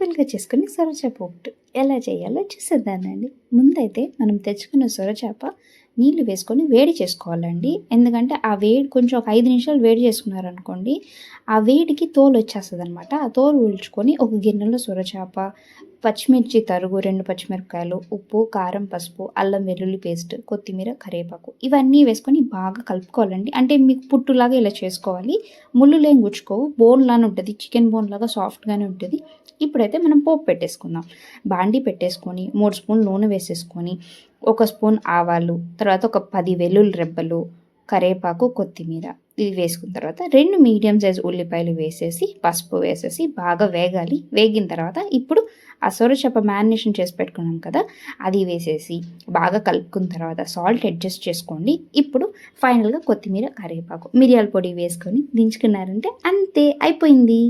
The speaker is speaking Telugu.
సింపుల్గా చేసుకుని సొరచేప ఒకటి ఎలా చేయాలో చూసేద్దానండి. ముందైతే మనం తెచ్చుకున్న సొరచేప నీళ్లు వేసుకొని వేడి చేసుకోవాలండి. ఎందుకంటే ఆ వేడి కొంచెం ఒక 5 నిమిషాలు వేడి చేసుకున్నారనుకోండి, ఆ వేడికి తోలు వచ్చేస్తుంది అనమాట. ఆ తోలు ఉల్చుకొని ఒక గిన్నెలో సొరచేప, పచ్చిమిర్చి తరుగు, 2 పచ్చిమిరపకాయలు, ఉప్పు, కారం, పసుపు, అల్లం వెల్లుల్లి పేస్ట్, కొత్తిమీర, కరివేపాకు ఇవన్నీ వేసుకొని బాగా కలుపుకోవాలండి. అంటే మీకు పుట్టులాగా ఇలా చేసుకోవాలి. ముళ్ళులేం గుచ్చుకోవు, బోన్ లానే ఉంటుంది, చికెన్ బోన్ లాగా సాఫ్ట్గానే ఉంటుంది. ఇప్పుడైతే మనం పోపు పెట్టేసుకుందాం. బాండీ పెట్టేసుకొని 3 స్పూన్లు నూనె వేసేసుకొని, ఒక స్పూన్ ఆవాలు, తర్వాత ఒక 10 వెల్లుల్లి రెబ్బలు, కరివేపాకు, కొత్తిమీర ఇది వేసుకున్న తర్వాత 2 మీడియం సైజ్ ఉల్లిపాయలు వేసేసి, పసుపు వేసేసి బాగా వేగాలి. వేగిన తర్వాత ఇప్పుడు ఆ సొరచేప మ్యారినేషన్ చేసి పెట్టుకున్నాం కదా, అది వేసేసి బాగా కలుపుకున్న తర్వాత సాల్ట్ అడ్జస్ట్ చేసుకోండి. ఇప్పుడు ఫైనల్గా కొత్తిమీర, కరివేపాకు, మిరియాల పొడి వేసుకొని దించుకున్నారంటే అంతే, అయిపోయింది.